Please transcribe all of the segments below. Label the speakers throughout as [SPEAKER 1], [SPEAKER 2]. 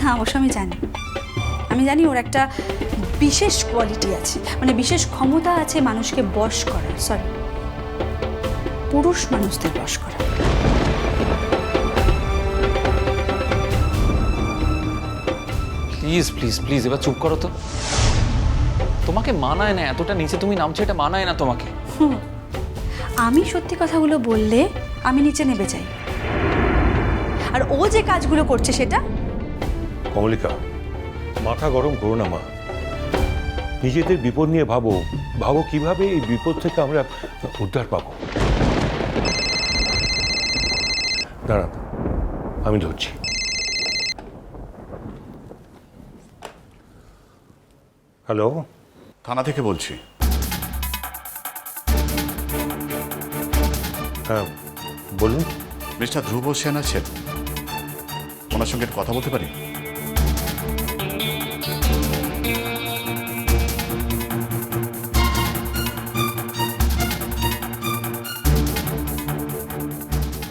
[SPEAKER 1] হ্যাঁ, অবশ্য আমি জানি ওর একটা বিশেষ কোয়ালিটি আছে, মানে বিশেষ ক্ষমতা আছে মানুষকে বশ করার, সরি, পুরুষ মানুষদের বশ করার।
[SPEAKER 2] প্লিজ প্লিজ প্লিজ এবার চুপ করো তো। তোমাকে মানায় না, এতটা নিচে তুমি নামছো, এটা মানায় না তোমাকে।
[SPEAKER 1] আমি সত্যি কথাগুলো বললে আমি নিচে নেমে যাই, আর ও যে কাজগুলো করছে সেটা।
[SPEAKER 3] কমলিকা, মাথা গরম করো না মা। নিজেদের বিপদ নিয়ে ভাবো, ভাবো কিভাবে এই বিপদ থেকে আমরা উদ্ধার পাবো। দাঁড়ান, আমি ধরছি। হ্যালো,
[SPEAKER 4] থানা থেকে বলছি।
[SPEAKER 3] হ্যাঁ বলুন।
[SPEAKER 4] মিস্টার ধ্রুব সেন আছেন? ওনার সঙ্গে একটু কথা বলতে পারি?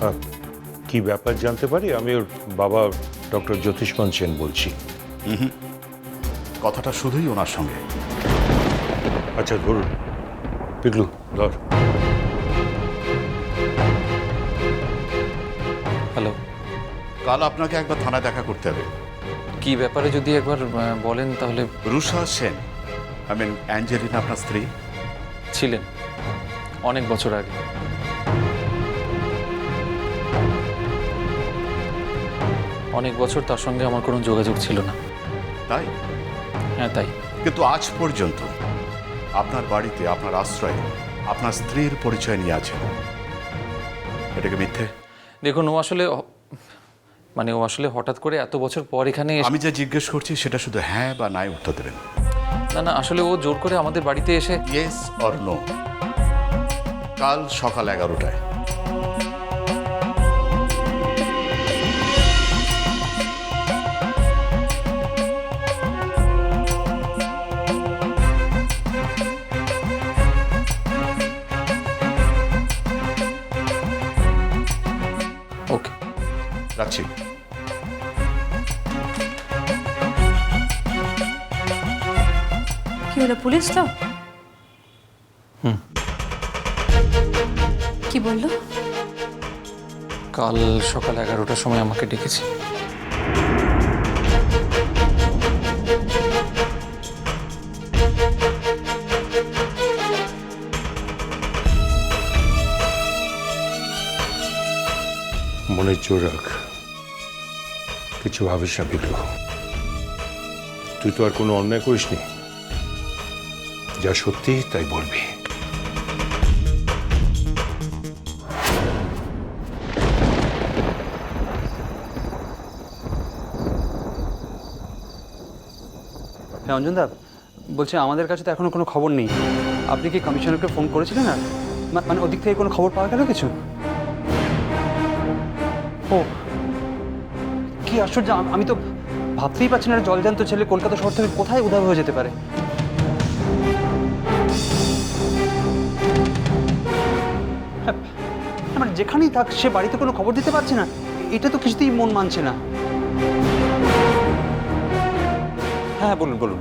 [SPEAKER 3] হ্যাঁ, কি ব্যাপার জানতে পারি? আমি ওর বাবা ডক্টর জ্যোতিষ্মান সেন বলছি।
[SPEAKER 4] কথাটা শুধুই ওনার সঙ্গে।
[SPEAKER 3] আচ্ছা ধরুন, পিগলু ধর।
[SPEAKER 2] হ্যালো,
[SPEAKER 4] কাল আপনাকে একবার থানায় দেখা করতে হবে।
[SPEAKER 2] কি ব্যাপারে যদি একবার বলেন তাহলে।
[SPEAKER 4] Rusha Sen, I mean Angelina আপনার স্ত্রী
[SPEAKER 2] ছিলেন অনেক বছর আগে। অনেক বছর তার সঙ্গে আমার কোনো যোগাযোগ ছিল না।
[SPEAKER 4] তাই?
[SPEAKER 2] হ্যাঁ তাই।
[SPEAKER 4] কিন্তু আজ পর্যন্ত আপনার বাড়িতে, আপনার আশ্রয়ে আপনার স্ত্রীর পরিচয় নিয়ে আছেন, এটাকে মিথ্যে?
[SPEAKER 2] দেখুন, ও আসলে হঠাৎ করে এত বছর পর এখানে
[SPEAKER 4] আমি যা জিজ্ঞেস করছি সেটা শুধু হ্যাঁ বা নাই উত্তর দেবেন।
[SPEAKER 2] না, আসলে ও জোর করে আমাদের বাড়িতে এসে।
[SPEAKER 4] Yes or no. কাল সকাল 11টায়।
[SPEAKER 2] ওকে,
[SPEAKER 4] রাখছি।
[SPEAKER 1] কি হলো, পুলিশ তো? কি বললো?
[SPEAKER 2] কাল সকাল 11টার সময় আমাকে ডেকেছে।
[SPEAKER 3] মনে জোর রাখ, কিছু ভাবিস না পিগলু। তুই তো আর কোনো অন্যায় করিসনি, যা সত্যি তাই বলবি।
[SPEAKER 5] হ্যাঁ অঞ্জনদা, বলছি আমাদের কাছে তো এখনো কোনো খবর নেই। আপনি কি কমিশনারকে ফোন করেছিলেন? আর মানে ওদিক থেকে কোনো খবর পাওয়া গেল কিছু? ও কি আশ্চর্য, আমি তো ভাবতেই পারছি না, জলজান্ত ছেলে কলকাতা শহর থেকে কোথায় উধাও হয়ে যেতে পারে। হ্যাঁ, মানে যেখানেই থাক সে বাড়িতে কোনো খবর দিতে পারছে না, এটা তো কিছুতেই মন মানছে না। হ্যাঁ বলুন বলুন।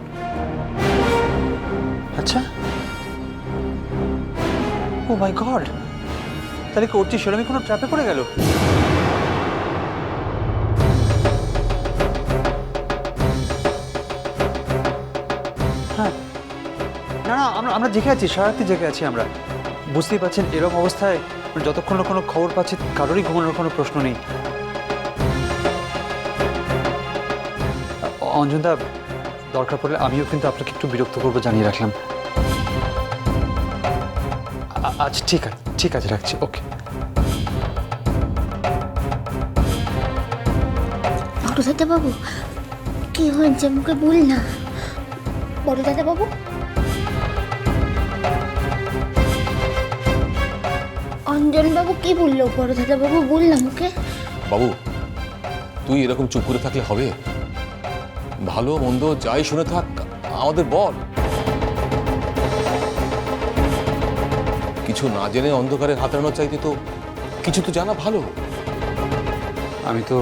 [SPEAKER 5] আচ্ছা, ও মাই গড, তাহলে কি অর্চি সেরকমই কোনো ট্র্যাপে পড়ে গেল? হ্যাঁ, না আমরা জেগে আছি, সারারাত্রি জেগে আছি আমরা। বুঝতেই পারছেন এরকম অবস্থায় যতক্ষণ না কোনো খবর পাচ্ছি কারোরই ঘুমানোর কোনো প্রশ্ন নেই। অঞ্জনদা, দরকার পড়লে আমিও কিন্তু আপনাকে একটু বিরক্ত করবো জানিয়ে রাখলাম। আচ্ছা ঠিক আছে রাখছি। ওকে।
[SPEAKER 6] বড় দাদা বাবু, কি হয়েছে আমাকে বল না। বড় দাদা বাবু, অঞ্জন বাবু কি বললো? বড় দাদা বাবু বল না মুখে।
[SPEAKER 7] বাবু, তুই এরকম চুপ করে থাকলে হবে? ভালো মন্দ যাই শুনে থাক, আমাদের বল। কিছু না জেনে অন্ধকারে হাতানোর চাইতে তো কিছু তো জানা ভালো।
[SPEAKER 5] আমি তো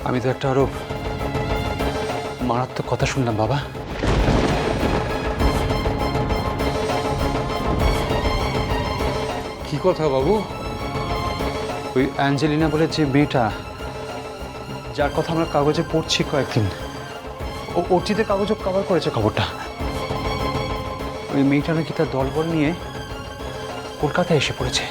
[SPEAKER 5] আমি তো একটা আরো মারাত্মক কথা শুনলাম বাবা।
[SPEAKER 3] কি কথা বাবু?
[SPEAKER 5] ওই অ্যাঞ্জেলিনা বলে যে মেয়েটা, যার কথা আমরা কাগজে পড়ছি কয়েকদিন, ও অর্চিতের কাগজও কভার করেছে খবরটা। ওই মেয়েটা নাকি তার দলবল নিয়ে কলকাতায় এসে পড়েছে।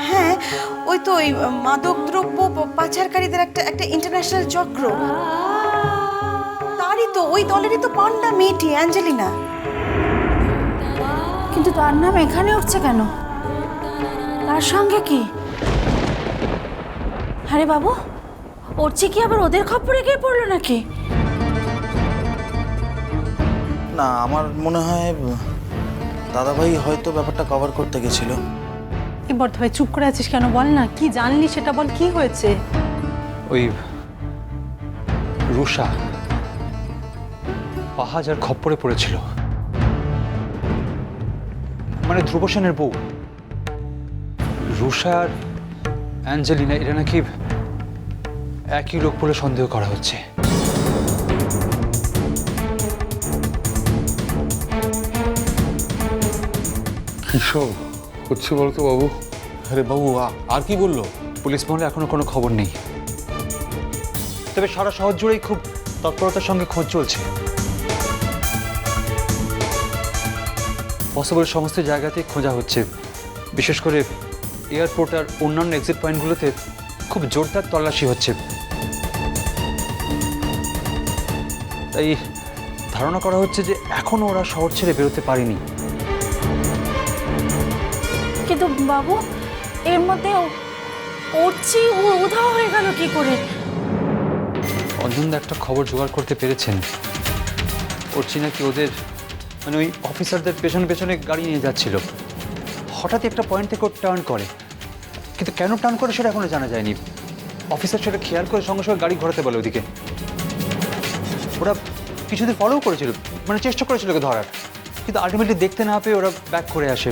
[SPEAKER 8] হ্যাঁ, ওই তো ওই মাদক দ্রব্য পাচারকারীদের একটা একটা ইন্টারন্যাশনাল চক্র। তারই তো ওই দলেরই তো পান্ডা মেয়েটি অ্যাঞ্জেলিনা।
[SPEAKER 1] কিন্তু তার নাম এখানে উঠছে কেন? তার সঙ্গে কি? আরে বাবু, অর্চি কি আবার ওদের খপ্পরে গিয়ে পড়লো নাকি?
[SPEAKER 9] না, আমার মনে হয় দাদাভাই হয়তো ব্যাপারটা কভার করতে গেছিল।
[SPEAKER 10] এই বর্ধভাই চুপ করে আছিস কেন? বল না, কি জানলি সেটা বল, কি হয়েছে?
[SPEAKER 5] ওই রুষা পাহাজার খপ্পরে পড়েছিল, মানে ধ্রুব সেনের বউ। রুষা আর অ্যাঞ্জেলিনা এরা নাকি একই লোক বলে সন্দেহ করা হচ্ছে।
[SPEAKER 3] কি সব হচ্ছে বলতো বাবু?
[SPEAKER 7] আরে বাবু, আর কি বললো?
[SPEAKER 5] পুলিশ মহলে এখনো কোনো খবর নেই, তবে সারা শহর জুড়েই খুব তৎপরতার সঙ্গে খোঁজ চলছে। পসিবল সমস্ত জায়গাতেই খোঁজা হচ্ছে, বিশেষ করে এয়ারপোর্ট আর অন্যান্য এক্সিট পয়েন্টগুলোতে খুব জোরদার তল্লাশি হচ্ছে। তাই ধারণা করা হচ্ছে যে এখনো ওরা শহর ছেড়ে বেরোতে পারেনি।
[SPEAKER 1] কিন্তু বাবু, এর মধ্যে অর্চি উধাও হয়ে গেল কি করে?
[SPEAKER 5] অঞ্জনদা একটা খবর জোগাড় করতে পেরেছেন। অর্চি নাকি ওদের মানে ওই অফিসারদের পেছনে পেছনে গাড়ি নিয়ে যাচ্ছিল, হঠাৎই একটা পয়েন্ট থেকে টার্ন করে, কিন্তু কেন টার্ন করে সেটা এখনো জানা যায়নি। অফিসার সেটা খেয়াল করে সঙ্গে সঙ্গে গাড়ি ঘোরাতে বলে ওদিকে। ওরা কিছুদিন ফলো করেছিল, মানে চেষ্টা করেছিল ওকে ধরার, কিন্তু আলটিমেটলি দেখতে না পেয়ে ওরা ব্যাক করে আসে।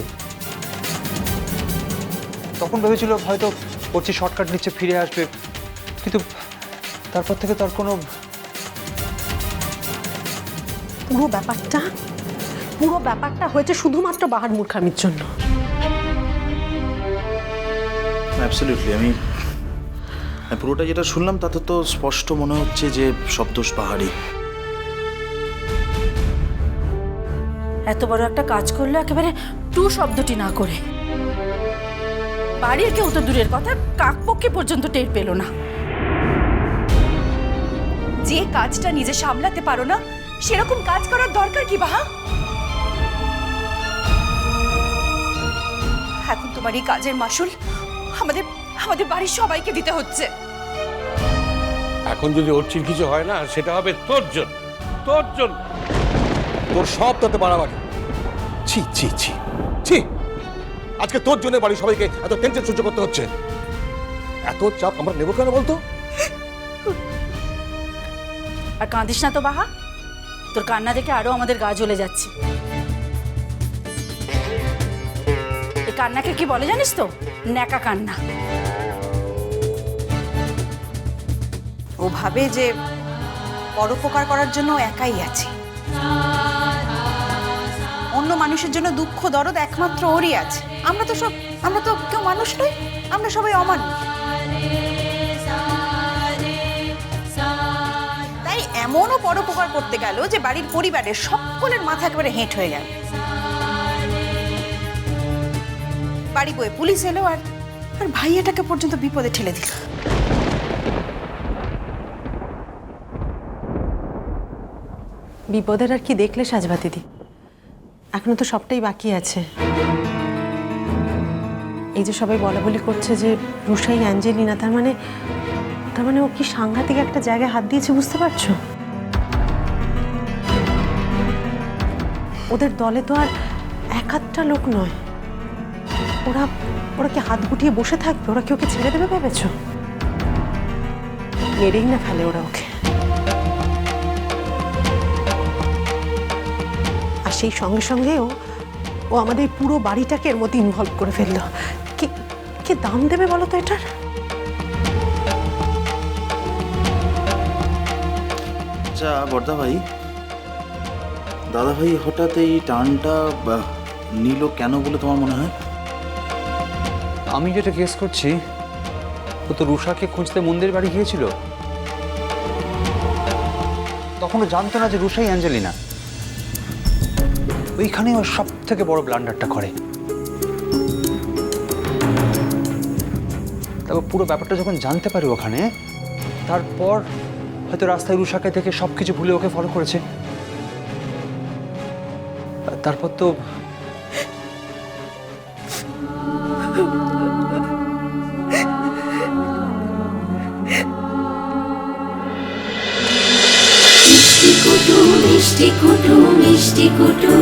[SPEAKER 5] তখন ভেবেছিল হয়তো অর্চি শর্টকাট নিচ্ছে, ফিরে আসবে, কিন্তু তারপর থেকে তার কোনো
[SPEAKER 10] পুরো ব্যাপারটা হয়েছে শুধুমাত্র বাহার মূর্খামির জন্য।
[SPEAKER 9] অ্যাবসলিউটলি। আমি পুরোটা যেটা শুনলাম তাতে তো স্পষ্ট মনে হচ্ছে যে সব দোষ পাহাড়ি।
[SPEAKER 1] এত বড় একটা কাজ করলো একেবারে টু শব্দটি না করে। বাড়ির কেউ তো দূরের কথা, কাকপক্ষে পর্যন্ত টের পেল না।
[SPEAKER 8] যে কাজটা নিজে সামলাতে পারো না, সেরকম কাজ করার দরকার কি বাহা? এখন তোমার এই কাজের মাসুল আমাদের আমাদের বাড়ির সবাইকে দিতে হচ্ছে।
[SPEAKER 11] এখন যদি অর্চির কিছু হয় না, সেটা হবে তোর জন্য, তোর জন্য।
[SPEAKER 7] তোর সব তাতে বাড়াবাড়ি। ছি ছি ছি ছি, আজকে তোর জন্য বাড়ির সবাইকে এত টেনশন সহ্য করতে হচ্ছে। এত চাপ আমরা নেব কেন বলতো?
[SPEAKER 1] আর কাঁদিস না তো বাহা, তোর কান্না দেখে আরো আমাদের গা জ্বলে যাচ্ছে। এই কান্নাকে কি বলে জানিস তো? ন্যাকা কান্না।
[SPEAKER 8] ও ভাবে যে পরোপকার করার জন্য ও একাই আছে, অন্য মানুষের জন্য দুঃখ দরদ একমাত্র ওরই আছে। আমরা তো কেউ মানুষ নই, আমরা সবাই অমানুষ। তাই এমনও পরোপকার করতে গেল যে বাড়ির পরিবারের সকলের মাথা একেবারে হেঁট হয়ে গেল। বাড়ি বয়ে পুলিশ এলো আর ভাইয়াটাকে পর্যন্ত বিপদে ঠেলে দিল।
[SPEAKER 10] বিপদের আর কি দেখলে সাজবা দিদি? এখনো তো সবটাই বাকি আছে। এই যে সবাই বলা বলি করছে যে রুষাই অ্যাঞ্জেলিনা, তার মানে ও কি সাংঘাতিক একটা জায়গায় হাত দিয়েছে, বুঝতে পারছো? ওদের দলে তো আর এক আধটা লোক নয়, ওরা ওরা কি হাত গুটিয়ে বসে থাকবে? ওরা কি ওকে ছেড়ে দেবে ভেবেছো? মেরেই না ফেলে ওরা ওকে। আর সেই সঙ্গে সঙ্গেও ও আমাদের পুরো বাড়িটাকে এর মধ্যে ইনভলভ করে ফেললো। কি দাম দেবে বলো তো এটার?
[SPEAKER 9] আচ্ছা বর্দা ভাই, দাদা ভাই হঠাৎ এই টার্নটা নিল কেন বলে তোমার মনে হয়?
[SPEAKER 5] আমি যেটা গেস করছি, ও তো রুষাকে খুঁজতে মন্দির বাড়ি গিয়েছিল। তখন ও জানতো না যে রুষাই অ্যাঞ্জেলিনা। ওইখানে ও সব থেকে বড় ব্লান্ডারটা করে। তারপর পুরো ব্যাপারটা যখন জানতে পারে ওখানে, তারপর হয়তো রাস্তায় রুষাকে দেখে সব কিছু ভুলে ওকে ফলো করেছে। তারপর তো
[SPEAKER 6] মিষ্টি কুটু মিষ্টি কুটু মিষ্টি কুটু